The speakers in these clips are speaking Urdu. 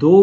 2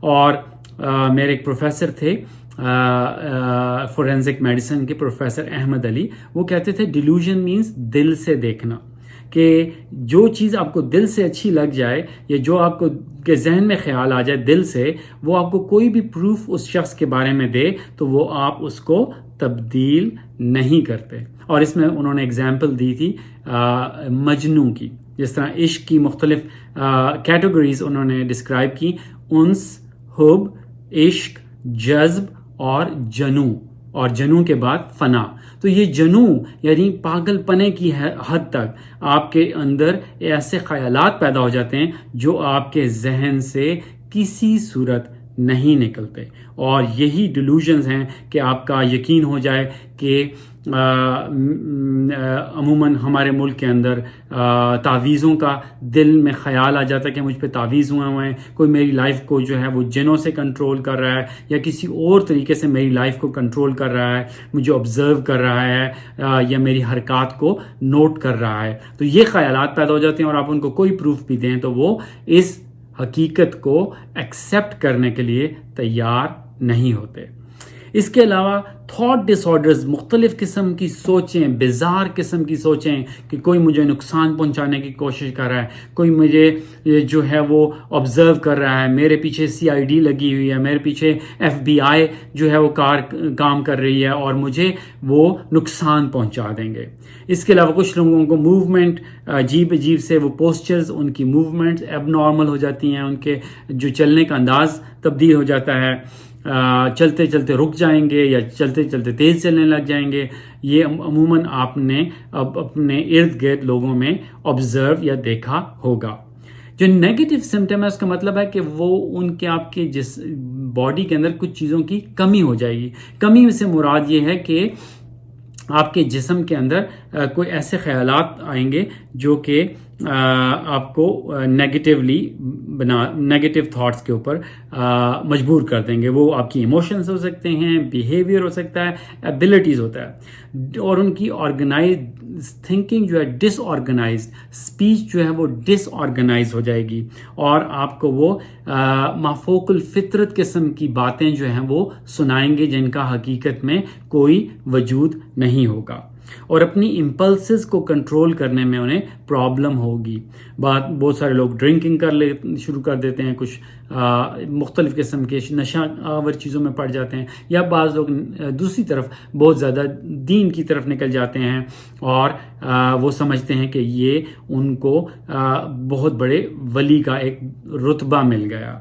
اور میرے ایک پروفیسر تھے فورینزک میڈیسن کے پروفیسر احمد علی، وہ کہتے تھے ڈیلوژن مینس دل سے دیکھنا، کہ جو چیز آپ کو دل سے اچھی لگ جائے یا جو آپ کو کے ذہن میں خیال آ جائے دل سے، وہ آپ کو کوئی بھی پروف اس شخص کے بارے میں دے تو وہ آپ اس کو تبدیل نہیں کرتے. اور اس میں انہوں نے اگزامپل دی تھی مجنوں کی، جس طرح عشق کی مختلف کیٹیگریز انہوں نے ڈسکرائب کی، انس، حب، عشق، جذب اور جنوں، اور جنوں کے بعد فنا. تو یہ جنوں یعنی پاگل پنے کی حد تک آپ کے اندر ایسے خیالات پیدا ہو جاتے ہیں جو آپ کے ذہن سے کسی صورت نہیں نکلتے. اور یہی ڈیلوژنز ہیں کہ آپ کا یقین ہو جائے کہ عموماً ہمارے ملک کے اندر تعویذوں کا دل میں خیال آ جاتا ہے کہ مجھ پہ تعویذ ہوئے ہیں، کوئی میری لائف کو جو ہے وہ جنوں سے کنٹرول کر رہا ہے یا کسی اور طریقے سے میری لائف کو کنٹرول کر رہا ہے، مجھے آبزرو کر رہا ہے یا میری حرکات کو نوٹ کر رہا ہے. تو یہ خیالات پیدا ہو جاتے ہیں اور آپ ان کو کوئی پروف بھی دیں تو وہ اس حقیقت کو ایکسیپٹ کرنے کے لیے تیار نہیں ہوتے. اس کے علاوہ تھاٹ ڈس آرڈرز، مختلف قسم کی سوچیں، بیزار قسم کی سوچیں کہ کوئی مجھے نقصان پہنچانے کی کوشش کر رہا ہے، کوئی مجھے جو ہے وہ آبزرو کر رہا ہے، میرے پیچھے CID لگی ہوئی ہے، میرے پیچھے FBI جو ہے وہ کام کر رہی ہے اور مجھے وہ نقصان پہنچا دیں گے. اس کے علاوہ کچھ لوگوں کو موومنٹ عجیب سے وہ پوسچرز، ان کی موومنٹس اب نارمل ہو جاتی ہیں، ان کے جو چلنے کا انداز تبدیل ہو جاتا ہے، چلتے چلتے رک جائیں گے یا چلتے چلتے تیز چلنے لگ جائیں گے. یہ عموماً آپ نے اب اپنے ارد گرد لوگوں میں آبزرو یا دیکھا ہوگا. جو نیگیٹو سمٹم ہے اس کا مطلب ہے کہ وہ ان کے آپ کے جس باڈی کے اندر کچھ چیزوں کی کمی ہو جائے گی. کمی سے مراد یہ ہے کہ آپ کے جسم کے اندر کوئی ایسے خیالات آئیں گے جو کہ آپ کو نیگیٹو تھاٹس کے اوپر مجبور کر دیں گے. وہ آپ کی ایموشنز ہو سکتے ہیں، بیہیویئر ہو سکتا ہے، ایبلٹیز ہوتا ہے، اور ان کی آرگنائز تھنکنگ جو ہے ڈس آرگنائزڈ، اسپیچ جو ہے وہ ڈس آرگنائز ہو جائے گی اور آپ کو وہ مافوق الفطرت قسم کی باتیں جو ہیں وہ سنائیں گے جن کا حقیقت میں کوئی وجود نہیں ہوگا. اور اپنی امپلسز کو کنٹرول کرنے میں انہیں پرابلم ہوگی. بہت سارے لوگ ڈرنکنگ شروع کر دیتے ہیں، کچھ مختلف قسم کے نشہ آور چیزوں میں پڑ جاتے ہیں، یا بعض لوگ دوسری طرف بہت زیادہ دین کی طرف نکل جاتے ہیں اور وہ سمجھتے ہیں کہ یہ ان کو بہت بڑے ولی کا ایک رتبہ مل گیا.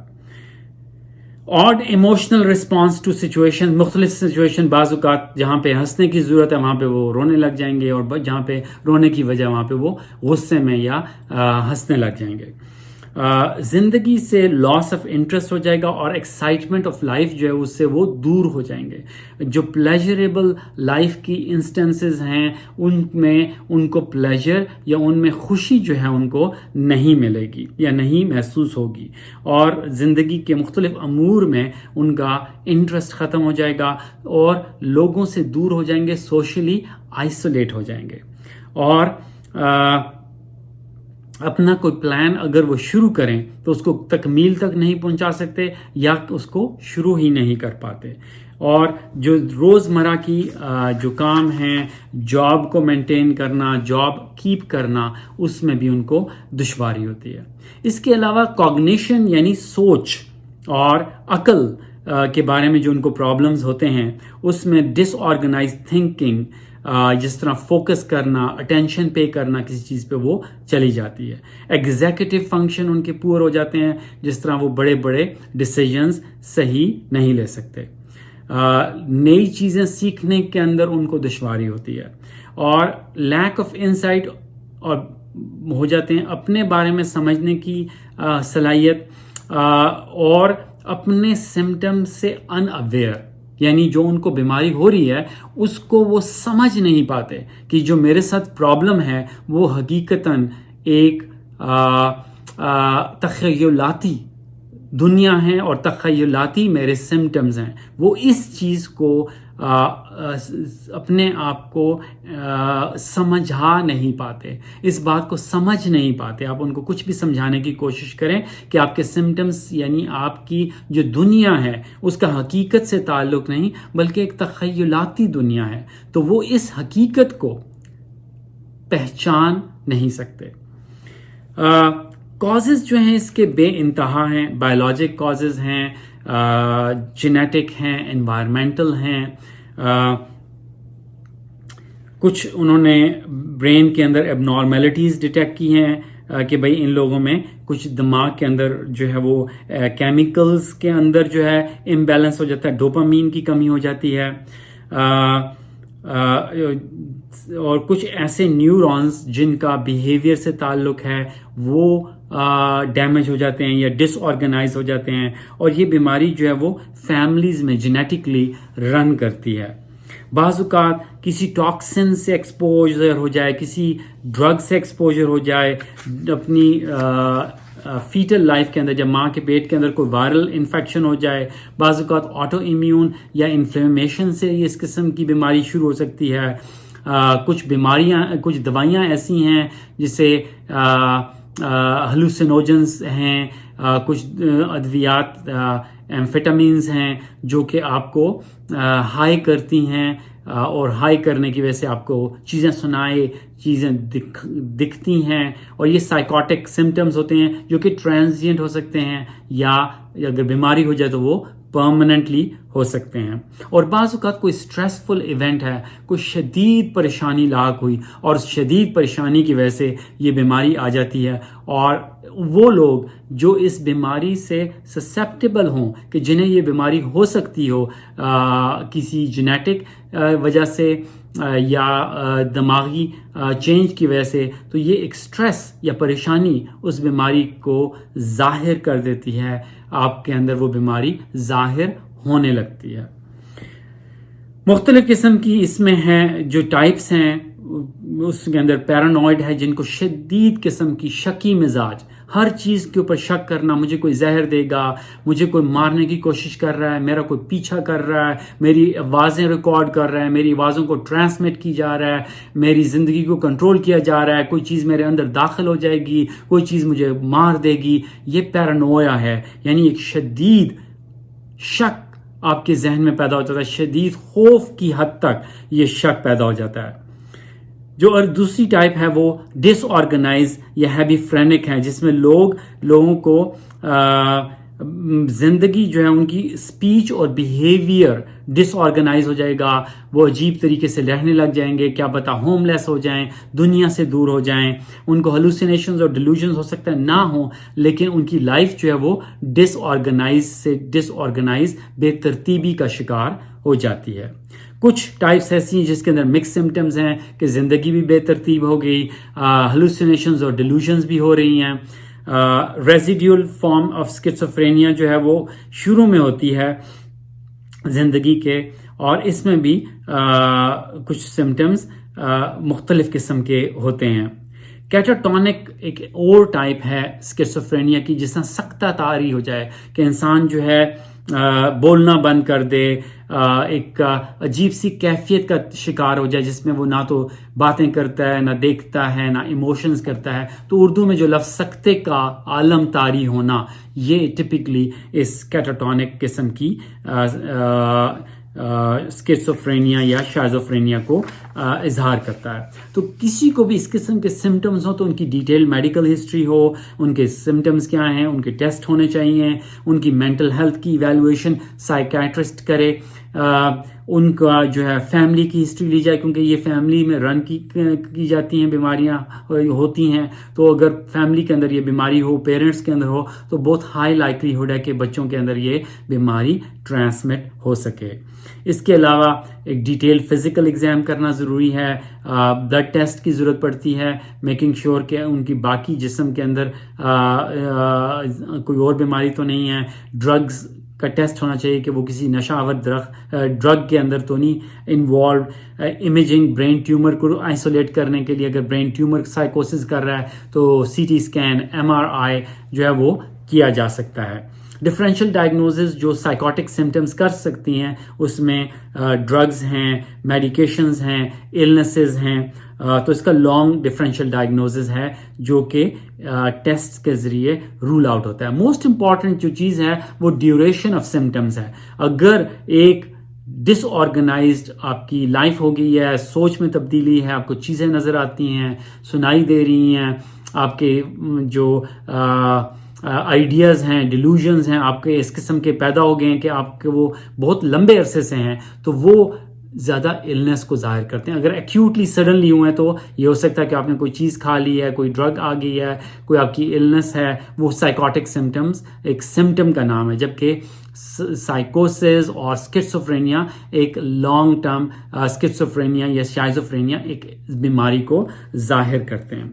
Odd emotional response to situation, مختلف سچویشن، بعض اوقات جہاں پہ ہنسنے کی ضرورت ہے وہاں پہ وہ رونے لگ جائیں گے، اور جہاں پہ رونے کی وجہ وہاں پہ وہ غصے میں یا ہنسنے لگ جائیں گے. زندگی سے لاس آف انٹرسٹ ہو جائے گا اور ایکسائٹمنٹ آف لائف جو ہے اس سے وہ دور ہو جائیں گے. جو پلیجریبل لائف کی انسٹنسز ہیں ان میں ان کو پلیجر یا ان میں خوشی جو ہے ان کو نہیں ملے گی یا نہیں محسوس ہوگی، اور زندگی کے مختلف امور میں ان کا انٹرسٹ ختم ہو جائے گا اور لوگوں سے دور ہو جائیں گے، سوشلی آئسولیٹ ہو جائیں گے. اور اپنا کوئی پلان اگر وہ شروع کریں تو اس کو تکمیل تک نہیں پہنچا سکتے یا اس کو شروع ہی نہیں کر پاتے. اور جو روزمرہ کی جو کام ہیں، جاب کو مینٹین کرنا، جاب کیپ کرنا، اس میں بھی ان کو دشواری ہوتی ہے. اس کے علاوہ کوگنیشن یعنی سوچ اور عقل کے بارے میں جو ان کو پرابلمز ہوتے ہیں اس میں ڈس آرگنائز تھنکنگ، جس طرح فوکس کرنا، اٹینشن پے کرنا کسی چیز پہ، وہ چلی جاتی ہے. ایگزیکٹو فنکشن ان کے پور ہو جاتے ہیں، جس طرح وہ بڑے بڑے ڈیسیجنز صحیح نہیں لے سکتے. نئی چیزیں سیکھنے کے اندر ان کو دشواری ہوتی ہے. اور لیک آف انسائٹ اور ہو جاتے ہیں، اپنے بارے میں سمجھنے کی صلاحیت، اور اپنے سمٹم سے ان اویئر، یعنی جو ان کو بیماری ہو رہی ہے اس کو وہ سمجھ نہیں پاتے کہ جو میرے ساتھ پرابلم ہے وہ حقیقتاً ایک تخیلاتی دنیا ہے اور تخیلاتی میرے سمٹمز ہیں. وہ اس چیز کو اپنے آپ کو سمجھا نہیں پاتے، اس بات کو سمجھ نہیں پاتے. آپ ان کو کچھ بھی سمجھانے کی کوشش کریں کہ آپ کے سمٹمز یعنی آپ کی جو دنیا ہے اس کا حقیقت سے تعلق نہیں بلکہ ایک تخیلاتی دنیا ہے، تو وہ اس حقیقت کو پہچان نہیں سکتے. کازز جو ہیں اس کے بے انتہا ہیں. بایولوجک کازز ہیں، جینیٹک ہیں، انوائرمنٹل ہیں. کچھ انہوں نے برین کے اندر اب نارمیلٹیز ڈیٹیکٹ کی ہیں کہ بھئی ان لوگوں میں کچھ دماغ کے اندر جو ہے وہ کیمیکلز کے اندر جو ہے امبیلنس ہو جاتا ہے، ڈوپامین کی کمی ہو جاتی ہے. اور کچھ ایسے نیورونز جن کا بیہیویئر سے تعلق ہے وہ ڈیمیج ہو جاتے ہیں یا ڈس آرگنائز ہو جاتے ہیں، اور یہ بیماری جو ہے وہ فیملیز میں جینیٹکلی رن کرتی ہے. بعض اوقات کسی ٹاکسن سے ایکسپوجر ہو جائے، کسی ڈرگ سے ایکسپوجر ہو جائے اپنی فیٹل لائف کے اندر، جب ماں کے پیٹ کے اندر کوئی وائرل انفیکشن ہو جائے. بعض اوقات آٹو امیون یا انفلیمیشن سے اس قسم کی بیماری شروع ہو سکتی ہے. کچھ دوائیاں ایسی ہیں جسے ہلوسینوجنز ہیں، کچھ ادویات ایمفیٹامینز ہیں جو کہ آپ کو ہائی کرتی ہیں، اور ہائی کرنے کی وجہ سے آپ کو چیزیں چیزیں دکھتی ہیں، اور یہ سائیکوٹک سمٹمز ہوتے ہیں جو کہ ٹرانزینٹ ہو سکتے ہیں یا اگر بیماری ہو جائے تو وہ پرماننٹلی ہو سکتے ہیں. اور بعض اوقات کوئی سٹریسفل ایونٹ ہے، کوئی شدید پریشانی لاحق ہوئی اور شدید پریشانی کی وجہ سے یہ بیماری آ جاتی ہے، اور وہ لوگ جو اس بیماری سے سسیپٹیبل ہوں کہ جنہیں یہ بیماری ہو سکتی ہو کسی جینیٹک وجہ سے یا دماغی چینج کی وجہ سے، تو یہ ایک سٹریس یا پریشانی اس بیماری کو ظاہر کر دیتی ہے، آپ کے اندر وہ بیماری ظاہر ہونے لگتی ہے. مختلف قسم کی اس میں ہیں جو ٹائپس ہیں، اس کے اندر پیرانوئڈ ہے جن کو شدید قسم کی شکی مزاج، ہر چیز کے اوپر شک کرنا، مجھے کوئی زہر دے گا، مجھے کوئی مارنے کی کوشش کر رہا ہے، میرا کوئی پیچھا کر رہا ہے، میری آوازیں ریکارڈ کر رہا ہے، میری آوازوں کو ٹرانسمٹ کی جا رہا ہے، میری زندگی کو کنٹرول کیا جا رہا ہے، کوئی چیز میرے اندر داخل ہو جائے گی، کوئی چیز مجھے مار دے گی. یہ پیرانویا ہے، یعنی ایک شدید شک آپ کے ذہن میں پیدا ہو جاتا ہے، شدید خوف کی حد تک یہ شک پیدا ہو جاتا ہے. جو اور دوسری ٹائپ ہے وہ ڈس آرگنائز یا ہیبی فرینک ہے، جس میں لوگوں کو زندگی جو ہے ان کی اسپیچ اور بیہیویئر ڈس آرگنائز ہو جائے گا، وہ عجیب طریقے سے رہنے لگ جائیں گے، کیا پتہ ہوم لیس ہو جائیں، دنیا سے دور ہو جائیں. ان کو ہلوسینیشنز اور ڈیلوژنز ہو سکتا ہے نہ ہوں، لیکن ان کی لائف جو ہے وہ ڈس آرگنائز بے ترتیبی کا شکار ہو جاتی ہے. کچھ ٹائپس ایسی ہیں جس کے اندر مکس سمٹمز ہیں کہ زندگی بھی بے ترتیب ہو گئی، ہلوسینیشنز اور ڈیلوژنز بھی ہو رہی ہیں. ریزیڈیول فارم آف اسکیزوفرینیا جو ہے وہ شروع میں ہوتی ہے زندگی کے، اور اس میں بھی کچھ سمٹمز مختلف قسم کے ہوتے ہیں. کیٹاٹونک ایک اور ٹائپ ہے اسکیزوفرینیا کی، جس طرح سکتہ طاری ہو جائے کہ انسان جو ہے بولنا بند کر دے، ایک عجیب سی کیفیت کا شکار ہو جائے جس میں وہ نہ تو باتیں کرتا ہے، نہ دیکھتا ہے، نہ ایموشنز کرتا ہے. تو اردو میں جو لفظ سکتے کا عالم طاری ہونا، یہ ٹپکلی اس کیٹاٹونک قسم کی اسکیزوفرینیا یا شائزوفرینیا کو اظہار کرتا ہے. تو کسی کو بھی اس قسم کے سمٹمز ہوں تو ان کی ڈیٹیل میڈیکل ہسٹری ہو، ان کے سمٹمز کیا ہیں، ان کے ٹیسٹ ہونے چاہیے، ان کی مینٹل ہیلتھ کی ایویلویشن سائیکیٹرسٹ کرے، ان کا جو ہے فیملی کی ہسٹری لی جائے، کیونکہ یہ فیملی میں رن کی جاتی ہیں، بیماریاں ہوتی ہیں. تو اگر فیملی کے اندر یہ بیماری ہو، پیرنٹس کے اندر ہو، تو بہت ہائی لائکلیہڈ ہے کہ بچوں کے اندر یہ بیماری ٹرانسمٹ ہو سکے. اس کے علاوہ ایک ڈیٹیل فزیکل ایگزام کرنا ضروری ہے، بلڈ ٹیسٹ کی ضرورت پڑتی ہے، میکنگ شیور کہ ان کی باقی جسم کے اندر کوئی اور بیماری تو نہیں ہے. ڈرگز کا ٹیسٹ ہونا چاہیے کہ وہ کسی نشہ آور ڈرگ کے اندر تو نہیں انوالوڈ. امیجنگ برین ٹیومر کو آئسولیٹ کرنے کے لیے اگر برین ٹیومر سائیکوسس کر رہا ہے تو C T scan, M R I جو ہے وہ کیا جا سکتا ہے. ڈفرینشیل ڈائگنوزز جو سائیکوٹک سمٹمز کر سکتی ہیں اس میں ڈرگز ہیں، میڈیکیشنز ہیں، النسز ہیں، تو اس کا لانگ ڈفرینشیل ڈائگنوزز ہے جو کہ ٹیسٹ کے ذریعے رول آؤٹ ہوتا ہے. موسٹ امپورٹنٹ جو چیز ہے وہ ڈیوریشن آف سمٹمز ہے. اگر ایک ڈس آرگنائزڈ آپ کی لائف ہو گئی ہے، سوچ میں تبدیلی ہے، آپ کو چیزیں نظر آتی ہیں، سنائی دے رہی ہیں، آپ کے جو آئیڈیاز ہیں، ڈیلوژنز ہیں آپ کے اس قسم کے پیدا ہو گئے ہیں کہ آپ کے وہ بہت لمبے عرصے سے ہیں، تو وہ زیادہ النس کو ظاہر کرتے ہیں. اگر ایکیوٹلی سڈنلی ہوئے تو یہ ہو سکتا ہے کہ آپ نے کوئی چیز کھا لی ہے، کوئی ڈرگ آ گئی ہے، کوئی آپ کی النس ہے، وہ سائیکوٹک سمٹمز ایک سمٹم کا نام ہے. جبکہ سائیکوسس اور اسکیزوفرینیا ایک لانگ ٹرم اسکیزوفرینیا یا شائزوفرینیا ایک بیماری کو ظاہر کرتے ہیں.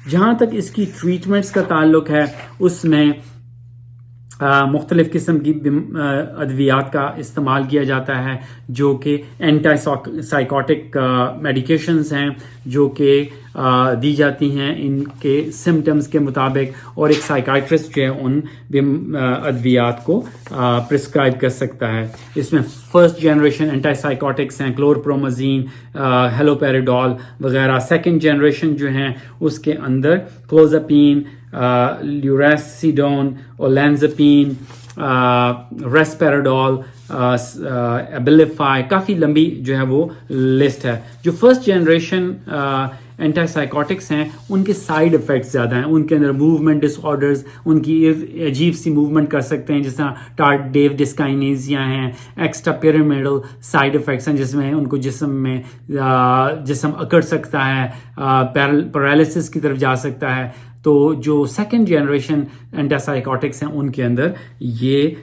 جہاں تک اس کی ٹریٹمنٹس کا تعلق ہے اس میں مختلف قسم کی ادویات کا استعمال کیا جاتا ہے جو کہ اینٹی سائیکوٹک میڈیکیشنز ہیں جو کہ دی جاتی ہیں ان کے سمٹمز کے مطابق، اور ایک سائیکائٹرسٹ جو ہے ان ادویات کو پرسکرائب کر سکتا ہے. اس میں فرسٹ جنریشن اینٹی سائیکوٹکس ہیں، کلورپرومازین، ہیلوپیریڈول وغیرہ. سیکنڈ جنریشن جو ہیں اس کے اندر کلوزاپین، لیوریسیڈون، اولینزپین، ریسپیراڈول، ایبیلیفائی، کافی لمبی جو ہے وہ لسٹ ہے. جو فرسٹ جنریشن اینٹی سائیکوٹکس ہیں ان کے سائیڈ افیکٹس زیادہ ہیں. ان کے اندر موومنٹ ڈس آرڈرز، ان کی عجیب سی موومنٹ کر سکتے ہیں، جس طرح ٹارڈیو ڈسکائنیزیا ہیں. ایکسٹرا پیرامیڈل سائیڈ افیکٹس ہیں جس میں ان کو جسم اکڑ سکتا ہے، پیرالسس کی طرف جا سکتا ہے. تو جو سیکنڈ جنریشن اینٹی سائیکوٹکس ہیں ان کے اندر یہ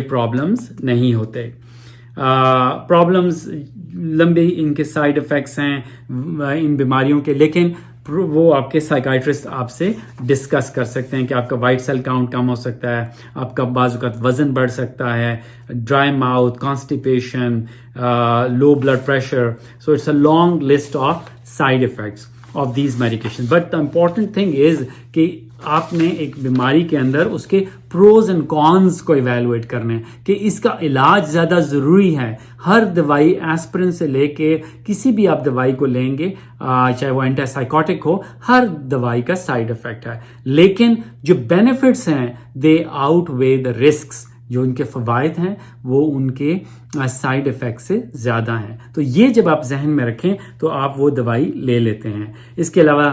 پرابلمز نہیں ہوتے. پرابلمز لمبے ان کے سائیڈ افیکٹس ہیں ان بیماریوں کے، لیکن وہ آپ کے سائیکائٹرسٹ آپ سے ڈسکس کر سکتے ہیں کہ آپ کا وائٹ سیل کاؤنٹ کم ہو سکتا ہے، آپ کا بعض اوقات وزن بڑھ سکتا ہے، dry mouth, constipation, low blood pressure. So it's a long list of side effects of these medications. But the important thing is کہ آپ نے ایک بیماری کے اندر اس کے پروز اینڈ کونز کو ایویلویٹ کرنے کہ اس کا علاج زیادہ ضروری ہے. ہر دوائی ایسپرین سے لے کے کسی بھی آپ دوائی کو لیں گے چاہے وہ اینٹی سائیکوٹک ہو، ہر دوائی کا سائیڈ افیکٹ ہے، لیکن جو بینیفٹس ہیں دے آؤٹ وے دا رسکس. جو ان کے فوائد ہیں وہ ان کے سائیڈ افیکٹ سے زیادہ ہیں. تو یہ جب آپ ذہن میں رکھیں تو آپ وہ دوائی لے لیتے ہیں. اس کے علاوہ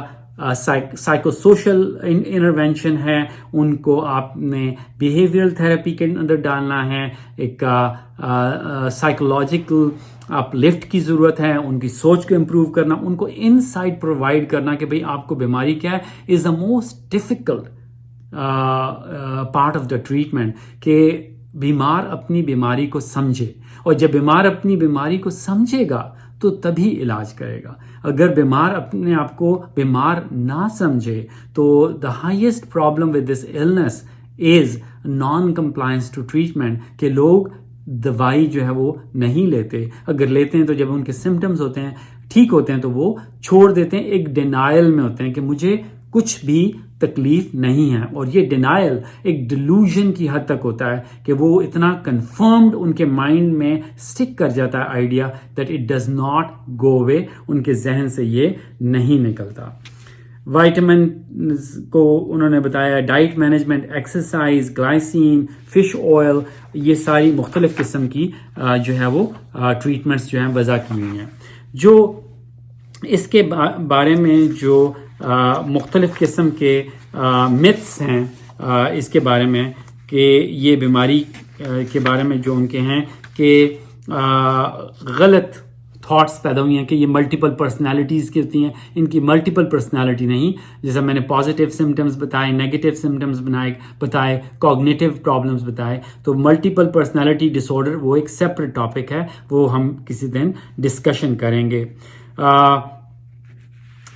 سائیکو سوشل انٹرونشن ہے، ان کو آپ نے بیہیویئرل تھراپی کے اندر ڈالنا ہے. ایک سائیکولوجیکل اپ لفٹ کی ضرورت ہے، ان کی سوچ کو امپروو کرنا، ان کو انسائٹ پرووائڈ کرنا کہ بھئی آپ کو بیماری کیا ہے is the most difficult part of the treatment. کہ بیمار اپنی بیماری کو سمجھے، اور جب بیمار اپنی بیماری کو سمجھے گا تو تبھی علاج کرے گا. اگر بیمار اپنے آپ کو بیمار نہ سمجھے تو the highest problem with this illness is non compliance to treatment. کہ لوگ دوائی جو ہے وہ نہیں لیتے، اگر لیتے ہیں تو جب ان کے سمٹمز ہوتے ہیں ٹھیک ہوتے ہیں تو وہ چھوڑ دیتے ہیں، ایک ڈینائل میں ہوتے ہیں کہ مجھے کچھ بھی تکلیف نہیں ہے. اور یہ ڈینائل ایک ڈیلوژن کی حد تک ہوتا ہے کہ وہ اتنا کنفرمڈ ان کے مائنڈ میں سٹک کر جاتا ہے idea that it does not go away, ان کے ذہن سے یہ نہیں نکلتا. وائٹامن کو انہوں نے بتایا، diet management, exercise, glycine, fish oil, یہ ساری مختلف قسم کی جو ہے وہ ٹریٹمنٹس جو ہیں وضع کی ہوئی ہیں. جو اس کے بارے میں جو مختلف قسم کے متس ہیں اس کے بارے میں کہ یہ بیماری کے بارے میں جو ان کے ہیں کہ غلط تھاٹس پیدا ہوئی ہیں کہ یہ ملٹیپل پرسنالٹیز کی ہوتی ہیں. ان کی ملٹیپل پرسنالٹی نہیں، جیسا میں نے پازیٹیو سمٹمز بتائے، نیگیٹو سمٹمز بتائے، کوگنیٹیو پرابلمز بتائے. تو ملٹیپل پرسنالٹی ڈس آرڈر وہ ایک سیپریٹ ٹاپک ہے، وہ ہم کسی دن ڈسکشن کریں گے.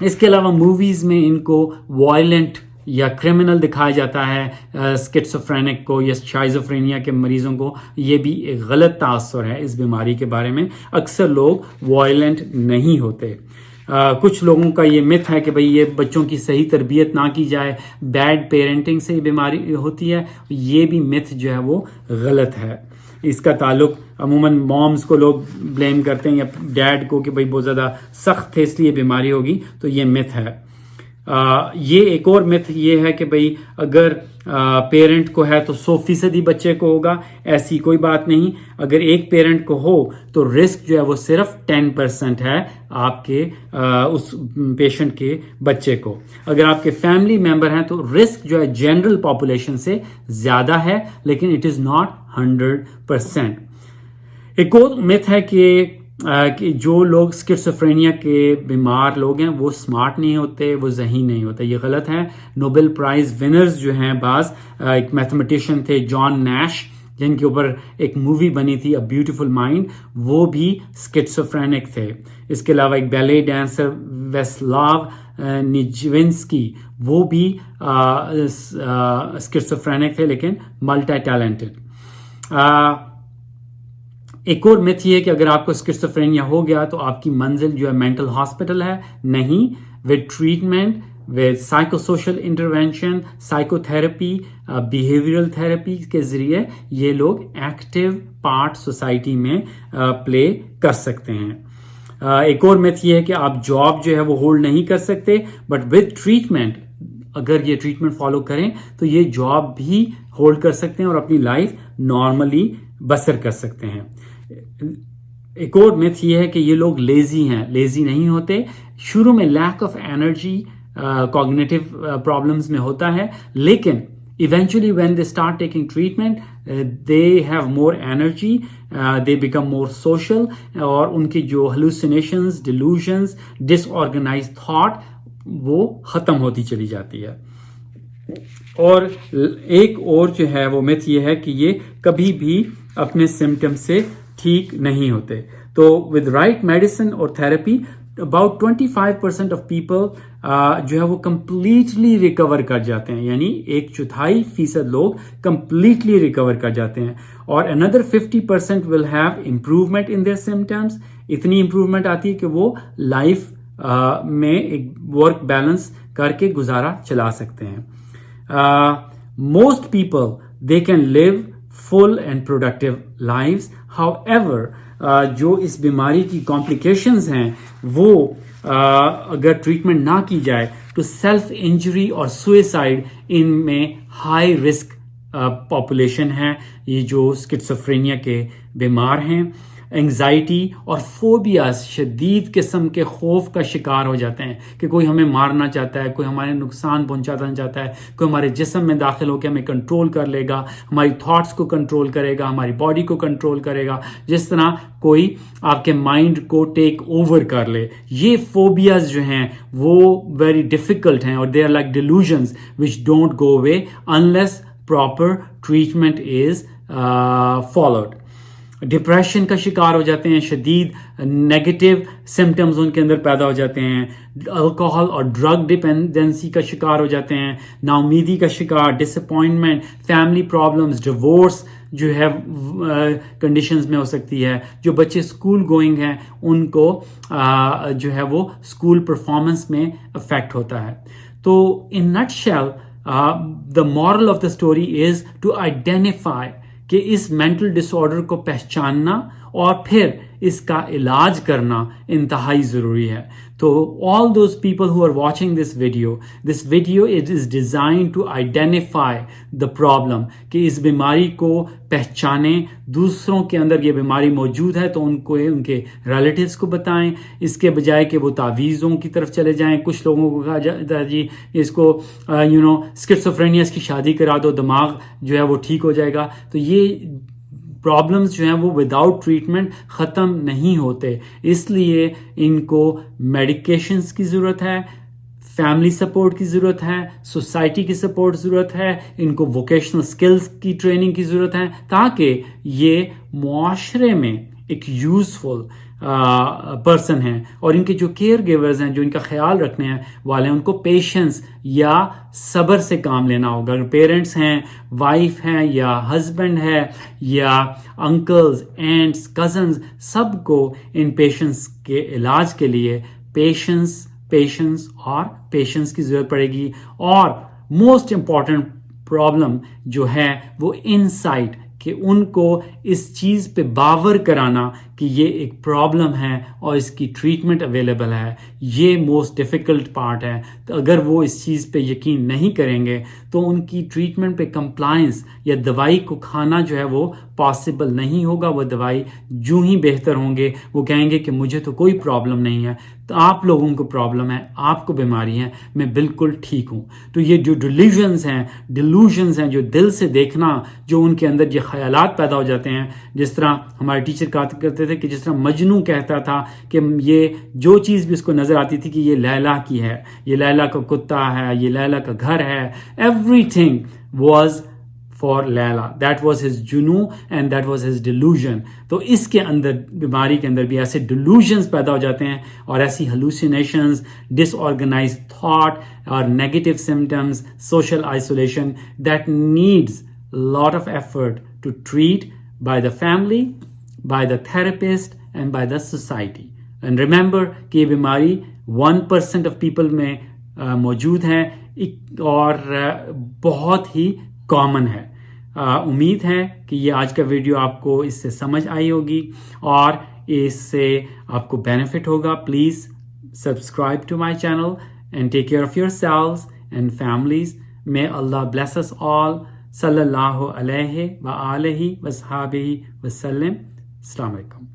اس کے علاوہ موویز میں ان کو وائلنٹ یا کرمنل دکھایا جاتا ہے، اسکیزوفرینک کو یا شائزوفرینیا کے مریضوں کو. یہ بھی ایک غلط تاثر ہے اس بیماری کے بارے میں. اکثر لوگ وائلنٹ نہیں ہوتے. کچھ لوگوں کا یہ مت ہے کہ بھئی یہ بچوں کی صحیح تربیت نہ کی جائے، بیڈ پیرنٹنگ سے یہ بیماری ہوتی ہے. یہ بھی مت جو ہے وہ غلط ہے. اس کا تعلق عموماً مومز کو لوگ بلیم کرتے ہیں یا ڈیڈ کو کہ بھئی بہت زیادہ سخت تھے اس لیے بیماری ہوگی، تو یہ مت ہے. یہ ایک اور مت یہ ہے کہ بھئی اگر پیرنٹ کو ہے تو 100% بچے کو ہوگا. ایسی کوئی بات نہیں. اگر ایک پیرنٹ کو ہو تو رسک جو ہے وہ صرف 10% ہے آپ کے اس پیشنٹ کے بچے کو. اگر آپ کے فیملی ممبر ہیں تو رسک جو ہے جنرل پاپولیشن سے زیادہ ہے، لیکن اٹ از ناٹ 100%. ایک اور مت ہے کہ جو لوگ اسکیزوفرینیا کے بیمار لوگ ہیں وہ اسمارٹ نہیں ہوتے، وہ ذہین نہیں ہوتے. یہ غلط ہے. نوبل پرائز ونرز جو ہیں بعض، ایک میتھمیٹیشین تھے جان نیش جن کے اوپر ایک مووی بنی تھی اے بیوٹیفل مائنڈ، وہ بھی اسکیزوفرینک تھے. اس کے علاوہ ایک بیلے ڈانسر ویسلاو نیجوینسکی، وہ بھی اسکیزوفرینک تھے لیکن ملٹی ٹیلنٹڈ. ایک اور مت یہ ہے کہ اگر آپ کو اسکیزوفرینیا ہو گیا تو آپ کی منزل جو ہے مینٹل ہاسپٹل ہے. نہیں. With treatment, with psycho social intervention, psycho therapy, behavioural therapy کے ذریعے یہ لوگ ایکٹیو پارٹ سوسائٹی میں پلے کر سکتے ہیں. ایک اور مت یہ ہے کہ آپ جاب جو ہے وہ ہولڈ نہیں کر سکتے، بٹ ود ٹریٹمنٹ اگر یہ ٹریٹمنٹ فالو کریں تو یہ جاب بھی ہولڈ کر سکتے ہیں اور اپنی لائف نارملی بسر کر سکتے ہیں. ایک اور مت یہ ہے کہ یہ لوگ لیزی ہیں. لیزی نہیں ہوتے. شروع میں lack of energy cognitive problems میں ہوتا ہے، لیکن eventually when they start taking treatment they have more energy, they become more social، اور ان کی جو hallucinations، delusions، disorganized thought وہ ختم ہوتی چلی جاتی ہے. اور ایک اور جو ہے وہ مت یہ ہے کہ یہ کبھی بھی اپنے سمٹم سے ٹھیک نہیں ہوتے. تو with right medicine اور therapy about 25% of people جو ہے وہ کمپلیٹلی ریکور کر جاتے ہیں، یعنی 1/4% لوگ کمپلیٹلی ریکور کر جاتے ہیں. اور another 50% will have improvement in their symptoms. اتنی امپروومنٹ آتی ہے کہ وہ لائف میں ایک ورک بیلنس کر کے گزارا چلا سکتے ہیں. Most people they can live full and productive lives. However جو اس بیماری کی کمپلیکیشنز ہیں وہ اگر ٹریٹمنٹ نہ کی جائے تو سیلف انجری اور سوئسائڈ ان میں ہائی رسک پاپولیشن ہے. یہ جو اسکیزوفرینیا کے بیمار ہیں انگزائٹی اور فوبیاز، شدید قسم کے خوف کا شکار ہو جاتے ہیں کہ کوئی ہمیں مارنا چاہتا ہے، کوئی ہمارے نقصان پہنچانا چاہتا ہے، کوئی ہمارے جسم میں داخل ہو کے ہمیں کنٹرول کر لے گا، ہماری تھاٹس کو کنٹرول کرے گا، ہماری باڈی کو کنٹرول کرے گا، جس طرح کوئی آپ کے مائنڈ کو ٹیک اوور کر لے. یہ فوبیاز جو ہیں وہ ویری ڈیفیکلٹ ہیں اور they are like delusions which don't go away unless proper treatment is followed. Depression کا شکار ہو جاتے ہیں، شدید نیگیٹو سمٹمز ان کے اندر پیدا ہو جاتے ہیں، الکوہل اور ڈرگ ڈپینڈنسی کا شکار ہو جاتے ہیں، نا امیدی کا شکار، ڈس اپوائنٹمنٹ، فیملی پرابلمز، ڈیورس جو ہے کنڈیشنز میں ہو سکتی ہے. جو بچے اسکول گوئنگ ہیں ان کو جو ہے وہ اسکول پرفارمنس میں افیکٹ ہوتا ہے. تو in nutshell the moral of the story is to identify کہ اس مینٹل ڈس آرڈر کو پہچاننا اور پھر اس کا علاج کرنا انتہائی ضروری ہے. تو all those people who are watching this video it is designed to identify the problem کہ اس بیماری کو پہچانیں، دوسروں کے اندر یہ بیماری موجود ہے تو ان کو ان کے ریلیٹیوز کو بتائیں، اس کے بجائے کہ وہ تعویذوں کی طرف چلے جائیں. کچھ لوگوں کو کہا جاتا ہے جی اس کو اسکیزوفرینیا کی شادی کرا دو، دماغ جو ہے وہ ٹھیک ہو جائے گا. تو یہ پرابلمز جو ہیں وہ وداؤٹ ٹریٹمنٹ ختم نہیں ہوتے، اس لیے ان کو میڈیکیشنز کی ضرورت ہے، فیملی سپورٹ کی ضرورت ہے، سوسائٹی کی سپورٹ ضرورت ہے، ان کو ووکیشنل سکلز کی ٹریننگ کی ضرورت ہے تاکہ یہ معاشرے میں ایک یوزفل پرسن ہیں. اور ان کے جو کیئر گیورز ہیں، جو ان کا خیال رکھنے ہیں والے ہیں، ان کو پیشنس یا صبر سے کام لینا ہوگا. اگر پیرنٹس ہیں، وائف ہیں یا ہسبینڈ ہے یا انکلز، اینٹس، کزنز، سب کو ان پیشنٹس کے علاج کے لیے پیشنس اور پیشنس کی ضرورت پڑے گی. اور موسٹ امپورٹنٹ پرابلم جو ہے وہ انسائٹ، کہ ان کو اس چیز پہ باور کرانا کہ یہ ایک پرابلم ہے اور اس کی ٹریٹمنٹ اویلیبل ہے، یہ موسٹ ڈیفیکلٹ پارٹ ہے. تو اگر وہ اس چیز پہ یقین نہیں کریں گے تو ان کی ٹریٹمنٹ پہ کمپلائنس یا دوائی کو کھانا جو ہے وہ پاسبل نہیں ہوگا. وہ دوائی جو ہی بہتر ہوں گے وہ کہیں گے کہ مجھے تو کوئی پرابلم نہیں ہے. تو آپ لوگوں کو پرابلم ہے، آپ کو بیماری ہے، میں بالکل ٹھیک ہوں. تو یہ جو ڈیلیوژنز ہیں جو دل سے دیکھنا، جو ان کے اندر یہ خیالات پیدا ہو جاتے ہیں، جس طرح ہمارے ٹیچر کہا کرتے تھے کہ جس طرح مجنوں کہتا تھا کہ یہ جو چیز بھی اس کو نظر آتی تھی کہ یہ لیلا کی ہے، یہ لیلا کا کتا ہے، یہ لیلا کا گھر ہے، every thing was for Layla. That was his جنو and that was his delusion. تو اس کے اندر، بیماری کے اندر بھی ایسے delusions پیدا ہو جاتے ہیں اور ایسی hallucinations, disorganized thought اور negative symptoms, social isolation that needs lot of effort to treat by the family, by the therapist and by the society. And remember کہ یہ بیماری 1% of people میں موجود ہے اور بہت ہی کامن ہے. امید ہے کہ یہ آج کا ویڈیو آپ کو اس سے سمجھ آئی ہوگی اور اس سے آپ کو بینیفٹ ہوگا. Please subscribe to my channel and take care of your selves and families. may Allah bless us all. صلی اللہ علیہ وآلہ وصحابہ وسلم. السلام علیکم.